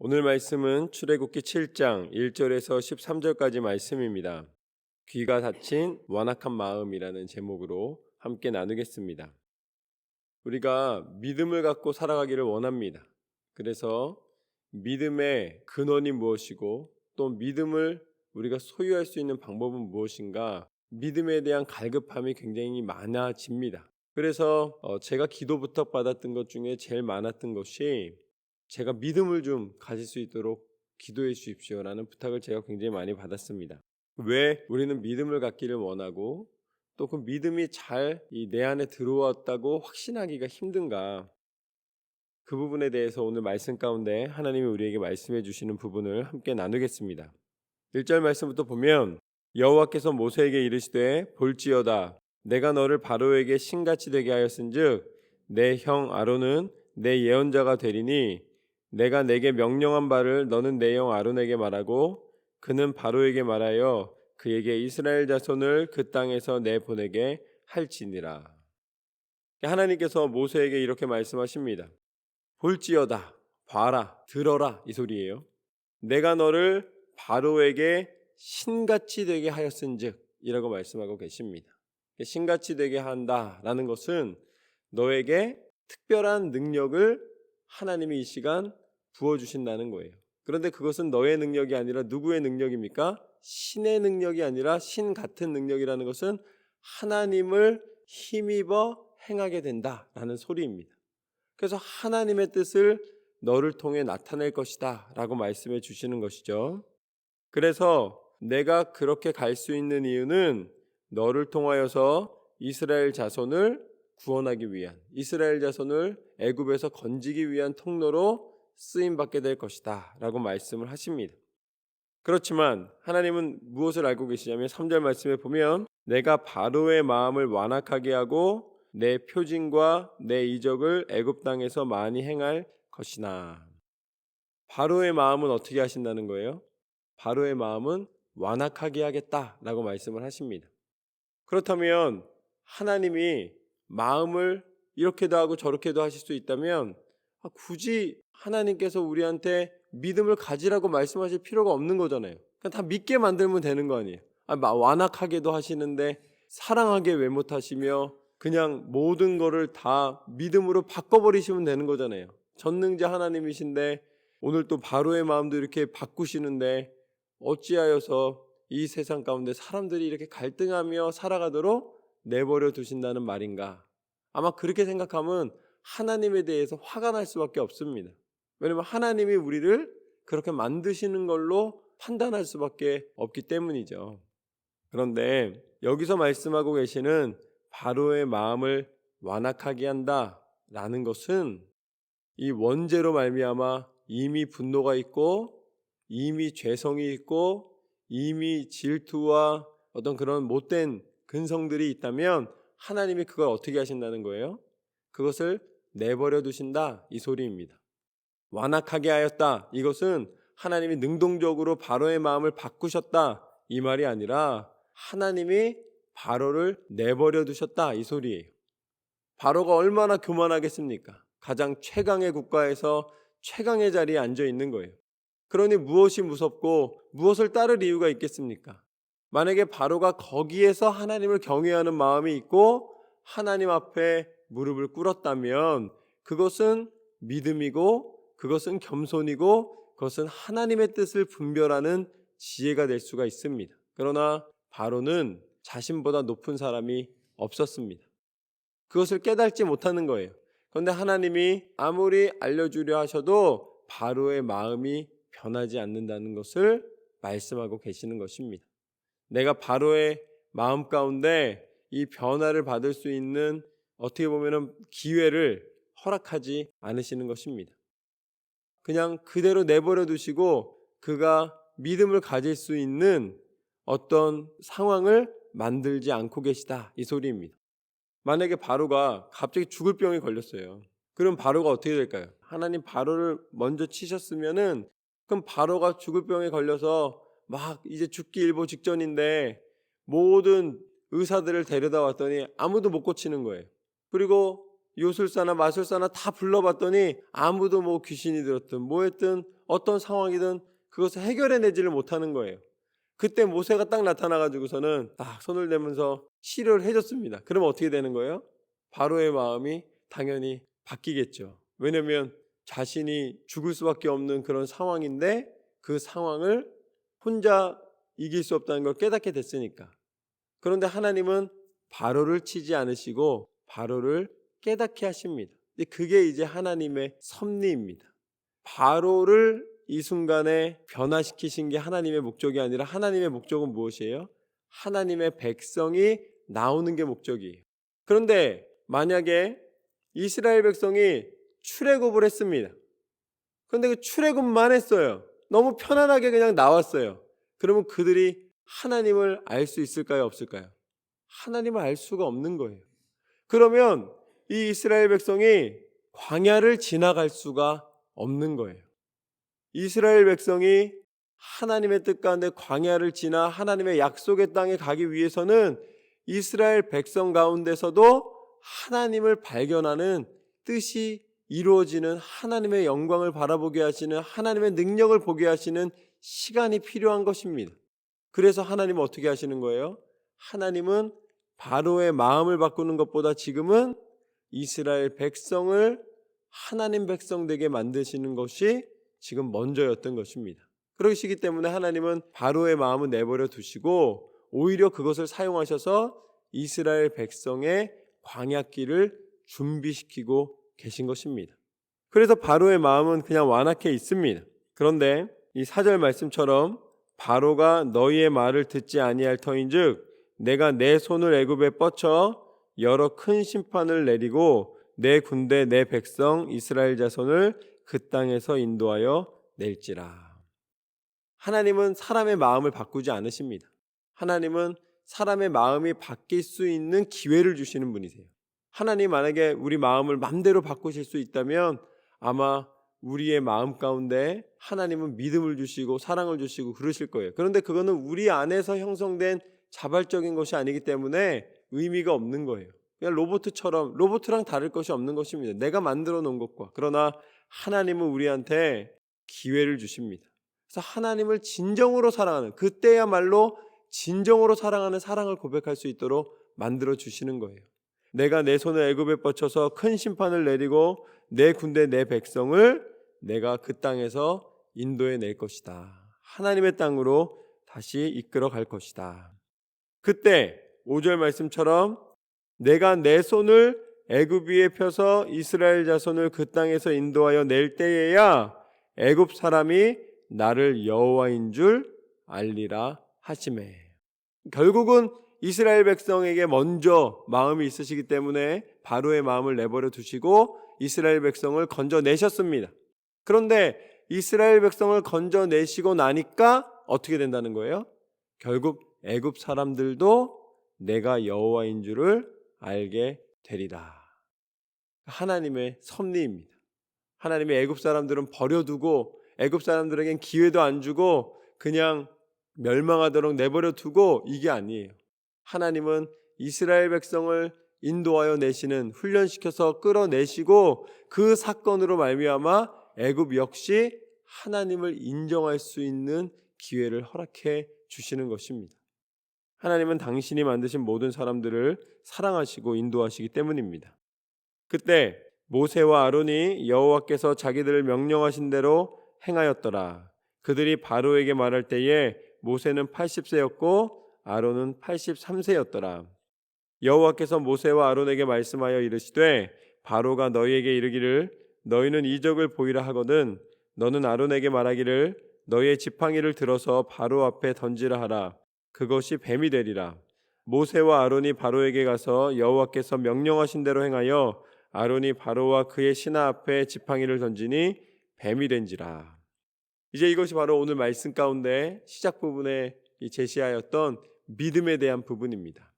오늘 말씀은 출애굽기 7장 1절에서 13절까지 말씀입니다. 귀가 닫힌 완악한 마음이라는 제목으로 함께 나누겠습니다. 우리가 믿음을 갖고 살아가기를 원합니다. 그래서 믿음의 근원이 무엇이고 또 믿음을 우리가 소유할 수 있는 방법은 무엇인가, 믿음에 대한 갈급함이 굉장히 많아집니다. 그래서 제가 기도 부탁받았던 것 중에 제일 많았던 것이 제가 믿음을 좀 가질 수 있도록 기도해 주십시오라는 부탁을 제가 굉장히 많이 받았습니다. 왜 우리는 믿음을 갖기를 원하고 또 그 믿음이 잘 내 안에 들어왔다고 확신하기가 힘든가, 그 부분에 대해서 오늘 말씀 가운데 하나님이 우리에게 말씀해 주시는 부분을 함께 나누겠습니다. 1절 말씀부터 보면 여호와께서 모세에게 이르시되 볼지어다 내가 너를 바로에게 신같이 되게 하였은즉 내 형 아론은 내 예언자가 되리니 내가 내게 명령한 바를 너는 내 형 아론에게 말하고 그는 바로에게 말하여 그에게 이스라엘 자손을 그 땅에서 내보내게 할지니라. 하나님께서 모세에게 이렇게 말씀하십니다. 볼지어다, 봐라, 들어라, 이 소리예요. 내가 너를 바로에게 신같이 되게 하였은즉 이라고 말씀하고 계십니다. 신같이 되게 한다라는 것은 너에게 특별한 능력을 하나님이 이 시간 부어주신다는 거예요. 그런데 그것은 너의 능력이 아니라 누구의 능력입니까? 신의 능력이 아니라 신 같은 능력이라는 것은 하나님을 힘입어 행하게 된다라는 소리입니다. 그래서 하나님의 뜻을 너를 통해 나타낼 것이다 라고 말씀해 주시는 것이죠. 그래서 내가 그렇게 갈 수 있는 이유는 너를 통하여서 이스라엘 자손을 구원하기 위한, 이스라엘 자손을 애굽에서 건지기 위한 통로로 쓰임받게 될 것이다 라고 말씀을 하십니다. 그렇지만 하나님은 무엇을 알고 계시냐면 3절 말씀에 보면 내가 바로의 마음을 완악하게 하고 내 표징과 내 이적을 애굽 땅에서 많이 행할 것이나. 바로의 마음은 어떻게 하신다는 거예요? 바로의 마음은 완악하게 하겠다라고 말씀을 하십니다. 그렇다면 하나님이 마음을 이렇게도 하고 저렇게도 하실 수 있다면 굳이 하나님께서 우리한테 믿음을 가지라고 말씀하실 필요가 없는 거잖아요. 그냥 다 믿게 만들면 되는 거 아니에요. 완악하게도 하시는데 사랑하게 왜 못하시며 그냥 모든 거를 다 믿음으로 바꿔버리시면 되는 거잖아요. 전능자 하나님이신데 오늘 또 바로의 마음도 이렇게 바꾸시는데 어찌하여서 이 세상 가운데 사람들이 이렇게 갈등하며 살아가도록 내버려 두신다는 말인가? 아마 그렇게 생각하면 하나님에 대해서 화가 날 수밖에 없습니다. 왜냐하면 하나님이 우리를 그렇게 만드시는 걸로 판단할 수밖에 없기 때문이죠. 그런데 여기서 말씀하고 계시는 바로의 마음을 완악하게 한다라는 것은 이 원죄로 말미암아 이미 분노가 있고 이미 죄성이 있고 이미 질투와 어떤 그런 못된 근성들이 있다면 하나님이 그걸 어떻게 하신다는 거예요? 그것을 내버려 두신다 이 소리입니다. 완악하게 하였다, 이것은 하나님이 능동적으로 바로의 마음을 바꾸셨다 이 말이 아니라 하나님이 바로를 내버려 두셨다 이 소리예요. 바로가 얼마나 교만하겠습니까? 가장 최강의 국가에서 최강의 자리에 앉아 있는 거예요. 그러니 무엇이 무섭고 무엇을 따를 이유가 있겠습니까? 만약에 바로가 거기에서 하나님을 경외하는 마음이 있고 하나님 앞에 무릎을 꿇었다면 그것은 믿음이고 그것은 겸손이고 그것은 하나님의 뜻을 분별하는 지혜가 될 수가 있습니다. 그러나 바로는 자신보다 높은 사람이 없었습니다. 그것을 깨닫지 못하는 거예요. 그런데 하나님이 아무리 알려주려 하셔도 바로의 마음이 변하지 않는다는 것을 말씀하고 계시는 것입니다. 내가 바로의 마음 가운데 이 변화를 받을 수 있는 어떻게 보면 기회를 허락하지 않으시는 것입니다. 그냥 그대로 내버려 두시고 그가 믿음을 가질 수 있는 어떤 상황을 만들지 않고 계시다 이 소리입니다. 만약에 바로가 갑자기 죽을 병이 걸렸어요. 그럼 바로가 어떻게 될까요? 하나님 바로를 먼저 치셨으면은 그럼 바로가 죽을 병에 걸려서 막 이제 죽기 일보 직전인데 모든 의사들을 데려다 왔더니 아무도 못 고치는 거예요. 그리고 요술사나 마술사나 다 불러봤더니 아무도 뭐 귀신이 들었든 뭐했든 어떤 상황이든 그것을 해결해내지를 못하는 거예요. 그때 모세가 딱 나타나가지고서는 딱 손을 대면서 치료를 해줬습니다. 그럼 어떻게 되는 거예요? 바로의 마음이 당연히 바뀌겠죠. 왜냐하면 자신이 죽을 수밖에 없는 그런 상황인데 그 상황을 혼자 이길 수 없다는 걸 깨닫게 됐으니까. 그런데 하나님은 바로를 치지 않으시고 바로를 깨닫게 하십니다. 근데 그게 이제 하나님의 섭리입니다. 바로를 이 순간에 변화시키신 게 하나님의 목적이 아니라 하나님의 목적은 무엇이에요? 하나님의 백성이 나오는 게 목적이에요. 그런데 만약에 이스라엘 백성이 출애굽을 했습니다. 그런데 그 출애굽만 했어요. 너무 편안하게 그냥 나왔어요. 그러면 그들이 하나님을 알 수 있을까요? 없을까요? 하나님을 알 수가 없는 거예요. 그러면 이 이스라엘 백성이 광야를 지나갈 수가 없는 거예요. 이스라엘 백성이 하나님의 뜻 가운데 광야를 지나 하나님의 약속의 땅에 가기 위해서는 이스라엘 백성 가운데서도 하나님을 발견하는 뜻이 이루어지는 하나님의 영광을 바라보게 하시는 하나님의 능력을 보게 하시는 시간이 필요한 것입니다. 그래서 하나님은 어떻게 하시는 거예요? 하나님은 바로의 마음을 바꾸는 것보다 지금은 이스라엘 백성을 하나님 백성 되게 만드시는 것이 지금 먼저였던 것입니다. 그러시기 때문에 하나님은 바로의 마음을 내버려 두시고 오히려 그것을 사용하셔서 이스라엘 백성의 광야길을 준비시키고 계신 것입니다. 그래서 바로의 마음은 그냥 완악해 있습니다. 그런데 이 4절 말씀처럼 바로가 너희의 말을 듣지 아니할 터인즉 내가 내 손을 애굽에 뻗쳐 여러 큰 심판을 내리고 내 군대 내 백성 이스라엘 자손을 그 땅에서 인도하여 낼지라. 하나님은 사람의 마음을 바꾸지 않으십니다. 하나님은 사람의 마음이 바뀔 수 있는 기회를 주시는 분이세요. 하나님 만약에 우리 마음을 마음대로 바꾸실 수 있다면 아마 우리의 마음 가운데 하나님은 믿음을 주시고 사랑을 주시고 그러실 거예요. 그런데 그거는 우리 안에서 형성된 자발적인 것이 아니기 때문에 의미가 없는 거예요. 그냥 로봇이랑 다를 것이 없는 것입니다. 내가 만들어 놓은 것과. 그러나 하나님은 우리한테 기회를 주십니다. 그래서 하나님을 진정으로 사랑하는, 그때야말로 진정으로 사랑하는 사랑을 고백할 수 있도록 만들어 주시는 거예요. 내가 내 손을 애굽에 뻗쳐서 큰 심판을 내리고 내 군대 내 백성을 내가 그 땅에서 인도해 낼 것이다. 하나님의 땅으로 다시 이끌어 갈 것이다. 그때 5절 말씀처럼 내가 내 손을 애굽 위에 펴서 이스라엘 자손을 그 땅에서 인도하여 낼 때에야 애굽 사람이 나를 여호와인 줄 알리라 하시매. 결국은 이스라엘 백성에게 먼저 마음이 있으시기 때문에 바로의 마음을 내버려 두시고 이스라엘 백성을 건져내셨습니다. 그런데 이스라엘 백성을 건져내시고 나니까 어떻게 된다는 거예요? 결국 애굽 사람들도 내가 여호와인 줄을 알게 되리라. 하나님의 섭리입니다. 하나님의 애굽 사람들은 버려두고 애굽 사람들에겐 기회도 안 주고 그냥 멸망하도록 내버려 두고 이게 아니에요. 하나님은 이스라엘 백성을 인도하여 내시는, 훈련시켜서 끌어내시고 그 사건으로 말미암아 애굽 역시 하나님을 인정할 수 있는 기회를 허락해 주시는 것입니다. 하나님은 당신이 만드신 모든 사람들을 사랑하시고 인도하시기 때문입니다. 그때 모세와 아론이 여호와께서 자기들을 명령하신 대로 행하였더라. 그들이 바로에게 말할 때에 모세는 80세였고 아론은 83세였더라. 여호와께서 모세와 아론에게 말씀하여 이르시되 바로가 너희에게 이르기를 너희는 이적을 보이라 하거든 너는 아론에게 말하기를 너희의 지팡이를 들어서 바로 앞에 던지라 하라. 그것이 뱀이 되리라. 모세와 아론이 바로에게 가서 여호와께서 명령하신 대로 행하여 아론이 바로와 그의 신하 앞에 지팡이를 던지니 뱀이 된지라. 이제 이것이 바로 오늘 말씀 가운데 시작 부분에 제시하였던 믿음에 대한 부분입니다.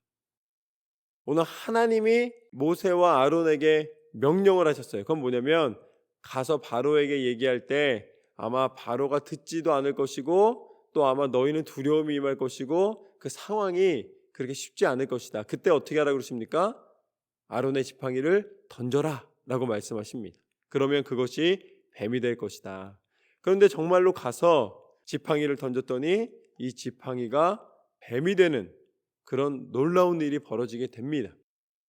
오늘 하나님이 모세와 아론에게 명령을 하셨어요. 그건 뭐냐면 가서 바로에게 얘기할 때 아마 바로가 듣지도 않을 것이고 또 아마 너희는 두려움이 임할 것이고 그 상황이 그렇게 쉽지 않을 것이다. 그때 어떻게 하라고 그러십니까? 아론의 지팡이를 던져라 라고 말씀하십니다. 그러면 그것이 뱀이 될 것이다. 그런데 정말로 가서 지팡이를 던졌더니 이 지팡이가 뱀이 되는 그런 놀라운 일이 벌어지게 됩니다.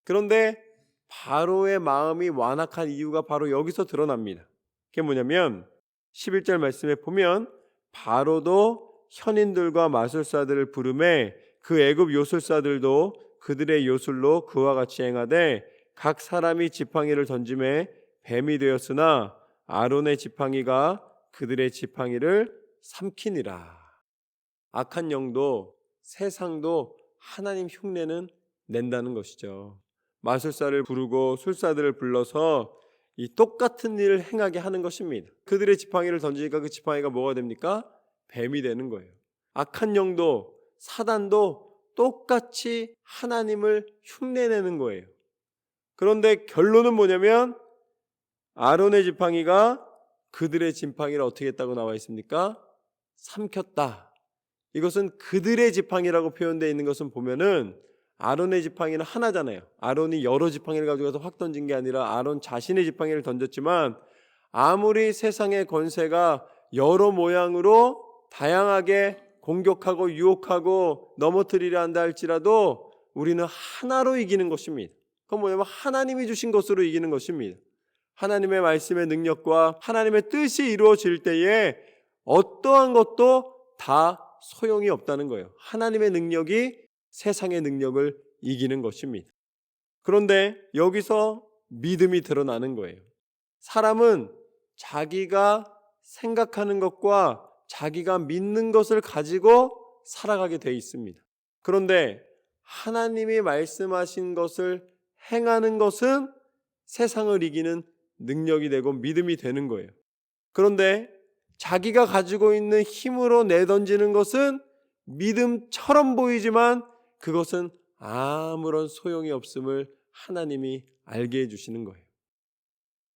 그런데 바로의 마음이 완악한 이유가 바로 여기서 드러납니다. 그게 뭐냐면 11절 말씀에 보면 바로도 현인들과 마술사들을 부르매 그 애굽 요술사들도 그들의 요술로 그와 같이 행하되 각 사람이 지팡이를 던짐에 뱀이 되었으나 아론의 지팡이가 그들의 지팡이를 삼키니라. 악한 영도 세상도 하나님 흉내는 낸다는 것이죠. 마술사를 부르고 술사들을 불러서 이 똑같은 일을 행하게 하는 것입니다. 그들의 지팡이를 던지니까 그 지팡이가 뭐가 됩니까? 뱀이 되는 거예요. 악한 영도 사단도 똑같이 하나님을 흉내내는 거예요. 그런데 결론은 뭐냐면 아론의 지팡이가 그들의 지팡이를 어떻게 했다고 나와 있습니까? 삼켰다. 이것은 그들의 지팡이라고 표현되어 있는 것은 보면은 아론의 지팡이는 하나잖아요. 아론이 여러 지팡이를 가져가서 확 던진 게 아니라 아론 자신의 지팡이를 던졌지만 아무리 세상의 권세가 여러 모양으로 다양하게 공격하고 유혹하고 넘어뜨리려 한다 할지라도 우리는 하나로 이기는 것입니다. 그건 뭐냐면 하나님이 주신 것으로 이기는 것입니다. 하나님의 말씀의 능력과 하나님의 뜻이 이루어질 때에 어떠한 것도 다 소용이 없다는 거예요. 하나님의 능력이 세상의 능력을 이기는 것입니다. 그런데 여기서 믿음이 드러나는 거예요. 사람은 자기가 생각하는 것과 자기가 믿는 것을 가지고 살아가게 돼 있습니다. 그런데 하나님이 말씀하신 것을 행하는 것은 세상을 이기는 능력이 되고 믿음이 되는 거예요. 그런데 자기가 가지고 있는 힘으로 내던지는 것은 믿음처럼 보이지만 그것은 아무런 소용이 없음을 하나님이 알게 해주시는 거예요.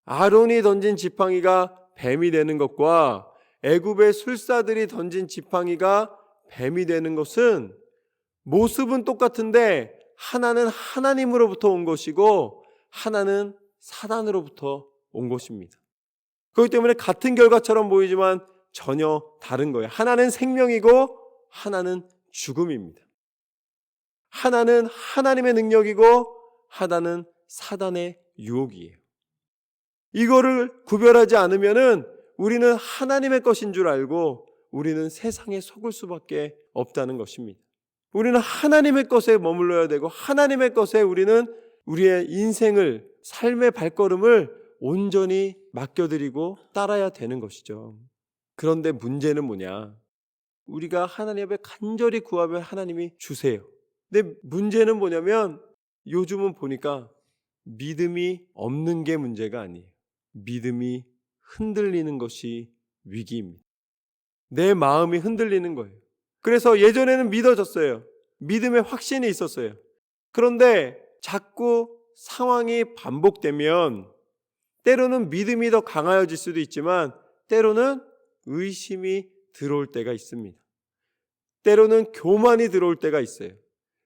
아론이 던진 지팡이가 뱀이 되는 것과 애굽의 술사들이 던진 지팡이가 뱀이 되는 것은 모습은 똑같은데 하나는 하나님으로부터 온 것이고 하나는 사단으로부터 온 것입니다. 그렇기 때문에 같은 결과처럼 보이지만 전혀 다른 거예요. 하나는 생명이고 하나는 죽음입니다. 하나는 하나님의 능력이고 하나는 사단의 유혹이에요. 이거를 구별하지 않으면은 우리는 하나님의 것인 줄 알고 우리는 세상에 속을 수밖에 없다는 것입니다. 우리는 하나님의 것에 머물러야 되고 하나님의 것에 우리는 우리의 인생을, 삶의 발걸음을 온전히 맡겨드리고 따라야 되는 것이죠. 그런데 문제는 뭐냐? 우리가 하나님 앞에 간절히 구하면 하나님이 주세요. 근데 문제는 뭐냐면 요즘은 보니까 믿음이 없는 게 문제가 아니에요. 믿음이 흔들리는 것이 위기입니다. 내 마음이 흔들리는 거예요. 그래서 예전에는 믿어졌어요. 믿음의 확신이 있었어요. 그런데 자꾸 상황이 반복되면 때로는 믿음이 더 강해질 수도 있지만 때로는 의심이 들어올 때가 있습니다. 때로는 교만이 들어올 때가 있어요.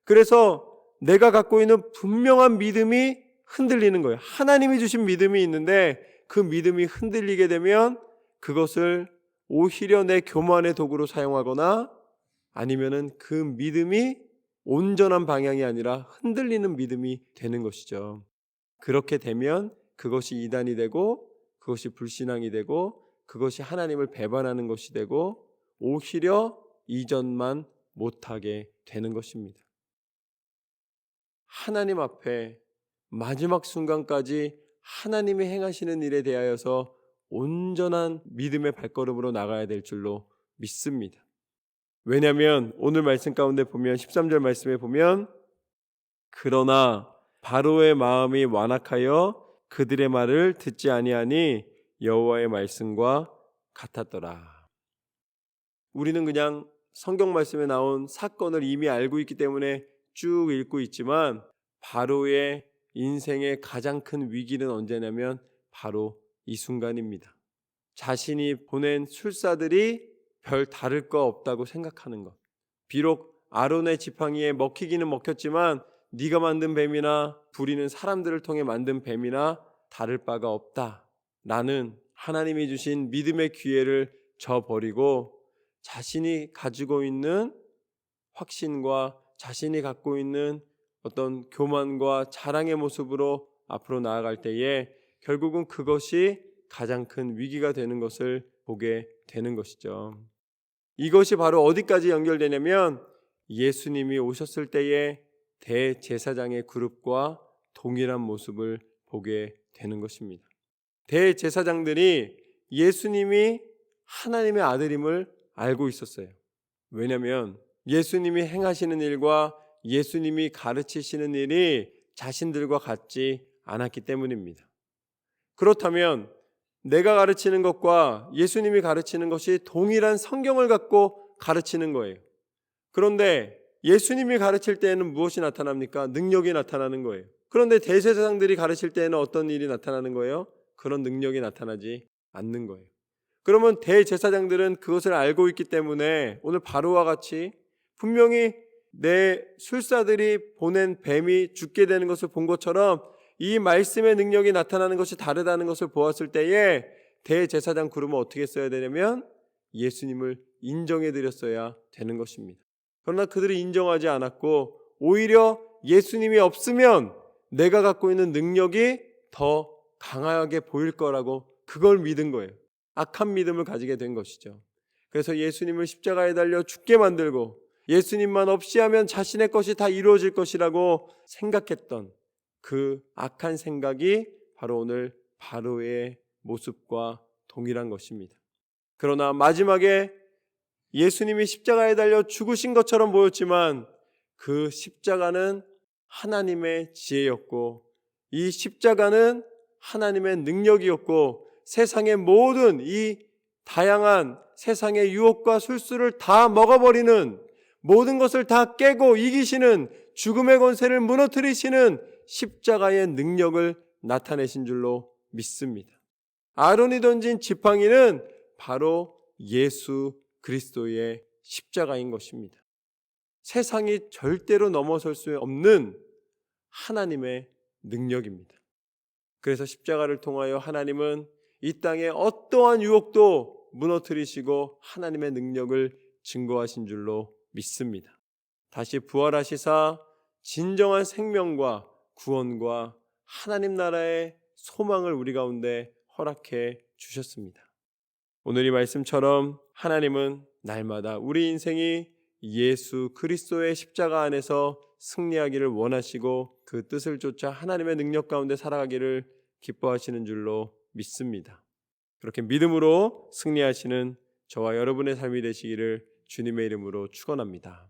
그래서 내가 갖고 있는 분명한 믿음이 흔들리는 거예요. 하나님이 주신 믿음이 있는데 그 믿음이 흔들리게 되면 그것을 오히려 내 교만의 도구로 사용하거나 아니면은 그 믿음이 온전한 방향이 아니라 흔들리는 믿음이 되는 것이죠. 그렇게 되면 그것이 이단이 되고 그것이 불신앙이 되고 그것이 하나님을 배반하는 것이 되고 오히려 이전만 못하게 되는 것입니다. 하나님 앞에 마지막 순간까지 하나님이 행하시는 일에 대하여서 온전한 믿음의 발걸음으로 나가야 될 줄로 믿습니다. 왜냐하면 오늘 말씀 가운데 보면 13절 말씀에 보면 그러나 바로의 마음이 완악하여 그들의 말을 듣지 아니하니 여호와의 말씀과 같았더라. 우리는 그냥 성경 말씀에 나온 사건을 이미 알고 있기 때문에 쭉 읽고 있지만 바로의 인생의 가장 큰 위기는 언제냐면 바로 이 순간입니다. 자신이 보낸 술사들이 별 다를 거 없다고 생각하는 것. 비록 아론의 지팡이에 먹히기는 먹혔지만 네가 만든 뱀이나 부리는 사람들을 통해 만든 뱀이나 다를 바가 없다. 나는 하나님이 주신 믿음의 기회를 저버리고 자신이 가지고 있는 확신과 자신이 갖고 있는 어떤 교만과 자랑의 모습으로 앞으로 나아갈 때에 결국은 그것이 가장 큰 위기가 되는 것을 보게 되는 것이죠. 이것이 바로 어디까지 연결되냐면 예수님이 오셨을 때의 대제사장의 그룹과 동일한 모습을 보게 되는 것입니다. 대제사장들이 예수님이 하나님의 아들임을 알고 있었어요. 왜냐하면 예수님이 행하시는 일과 예수님이 가르치시는 일이 자신들과 같지 않았기 때문입니다. 그렇다면 내가 가르치는 것과 예수님이 가르치는 것이 동일한 성경을 갖고 가르치는 거예요. 그런데 예수님이 가르칠 때에는 무엇이 나타납니까? 능력이 나타나는 거예요. 그런데 대제사장들이 가르칠 때에는 어떤 일이 나타나는 거예요? 그런 능력이 나타나지 않는 거예요. 그러면 대제사장들은 그것을 알고 있기 때문에 오늘 바로와 같이 분명히 내 술사들이 보낸 뱀이 죽게 되는 것을 본 것처럼 이 말씀의 능력이 나타나는 것이 다르다는 것을 보았을 때에 대제사장 그룹은 어떻게 했어야 되냐면 예수님을 인정해 드렸어야 되는 것입니다. 그러나 그들이 인정하지 않았고 오히려 예수님이 없으면 내가 갖고 있는 능력이 더 강하게 보일 거라고 그걸 믿은 거예요. 악한 믿음을 가지게 된 것이죠. 그래서 예수님을 십자가에 달려 죽게 만들고 예수님만 없이 하면 자신의 것이 다 이루어질 것이라고 생각했던 그 악한 생각이 바로 오늘 바로의 모습과 동일한 것입니다. 그러나 마지막에 예수님이 십자가에 달려 죽으신 것처럼 보였지만 그 십자가는 하나님의 지혜였고 이 십자가는 하나님의 능력이었고 세상의 모든 이 다양한 세상의 유혹과 술수를 다 먹어버리는 모든 것을 다 깨고 이기시는 죽음의 권세를 무너뜨리시는 십자가의 능력을 나타내신 줄로 믿습니다. 아론이 던진 지팡이는 바로 예수 그리스도의 십자가인 것입니다. 세상이 절대로 넘어설 수 없는 하나님의 능력입니다. 그래서 십자가를 통하여 하나님은 이 땅의 어떠한 유혹도 무너뜨리시고 하나님의 능력을 증거하신 줄로 믿습니다. 다시 부활하시사 진정한 생명과 구원과 하나님 나라의 소망을 우리 가운데 허락해 주셨습니다. 오늘 이 말씀처럼 하나님은 날마다 우리 인생이 예수 그리스도의 십자가 안에서 승리하기를 원하시고 그 뜻을 쫓아 하나님의 능력 가운데 살아가기를 기뻐하시는 줄로 믿습니다. 그렇게 믿음으로 승리하시는 저와 여러분의 삶이 되시기를 주님의 이름으로 축원합니다.